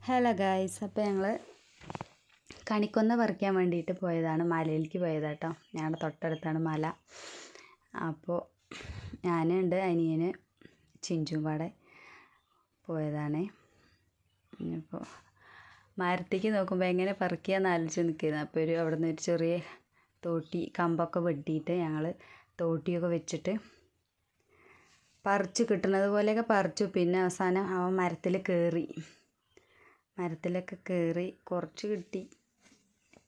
Hello guys, അപ്പോൾ ഞങ്ങൾ കണിക്കൊന്ന പറിക്കാൻ വേണ്ടിയിട്ട് പോയതാണ്. മലയിലേക്ക് പോയതാട്ടോ. ഞങ്ങളുടെ തൊട്ടടുത്താണ് മല. അപ്പോൾ ഞാനുണ്ട്, അനിയന്, ചിഞ്ചും പാടെ പോയതാണ്. ഇപ്പോൾ മരത്തേക്ക് നോക്കുമ്പോൾ എങ്ങനെ പറിക്കുകയെന്ന് ആലോചിച്ച് നിൽക്കുന്നത്. അപ്പോൾ അവിടെ നിന്ന് ഒരു ചെറിയ തോട്ടി കമ്പൊക്കെ വെട്ടിയിട്ട് ഞങ്ങൾ തോട്ടിയൊക്കെ വെച്ചിട്ട് പറിച്ച് കിട്ടുന്നത് പോലെയൊക്കെ പറിച്ചു. പിന്നെ അവസാനം അവൻ മരത്തിലൊക്കെ കയറി കുറച്ച് കിട്ടി.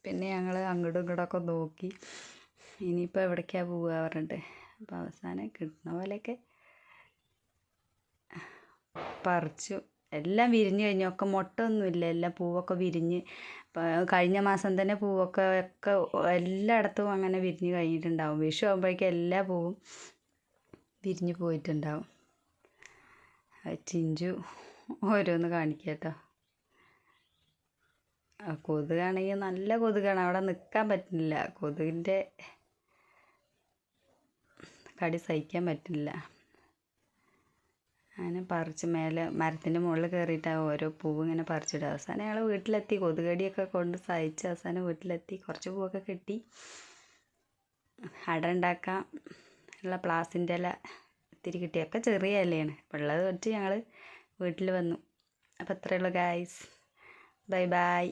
പിന്നെ ഞങ്ങൾ അങ്ങോട്ടും ഇങ്ങോട്ടൊക്കെ നോക്കി ഇനിയിപ്പോൾ എവിടേക്കാണ് പോവുക പറഞ്ഞിട്ട്. അപ്പോൾ അവസാനം കിട്ടുന്ന പോലെയൊക്കെ പറിച്ചു. എല്ലാം വിരിഞ്ഞ് കഴിഞ്ഞു. ഒക്കെ മൊട്ടൊന്നുമില്ല, എല്ലാം പൂവൊക്കെ വിരിഞ്ഞ്. കഴിഞ്ഞ മാസം തന്നെ പൂവൊക്കെ എല്ലായിടത്തും അങ്ങനെ വിരിഞ്ഞ് കഴിഞ്ഞിട്ടുണ്ടാവും. വിഷു ആകുമ്പോഴേക്കും എല്ലാ പൂവും വിരിഞ്ഞ് പോയിട്ടുണ്ടാവും. ചിഞ്ചു ഓരോന്ന് കാണിക്കുക കേട്ടോ. കൊതുകാണെങ്കിൽ നല്ല കൊതുകാണ്, അവിടെ നിൽക്കാൻ പറ്റുന്നില്ല. കൊതുകിൻ്റെ കടി സഹിക്കാൻ പറ്റില്ല. അങ്ങനെ പറിച്ച് മരത്തിൻ്റെ മുകളിൽ കയറിയിട്ടാണ് ഓരോ പൂവ് ഇങ്ങനെ പറിച്ചിടുക. അവസാനം ഞങ്ങൾ വീട്ടിലെത്തി. കൊതുകടിയൊക്കെ കൊണ്ട് സഹിച്ച് അവസാനം വീട്ടിലെത്തി. കുറച്ച് പൂവൊക്കെ കിട്ടി. അട ഉണ്ടാക്കാൻ ഉള്ള പ്ലാസിൻ്റെ ഇല ഇത്തിരി കിട്ടിയൊക്കെ ചെറിയ ഇലയാണ്. ഉള്ളത് വെച്ച് ഞങ്ങൾ വീട്ടിൽ വന്നു. അപ്പോൾ അത്രയേ ഉള്ളൂ ഗായ്സ്. Bye bye.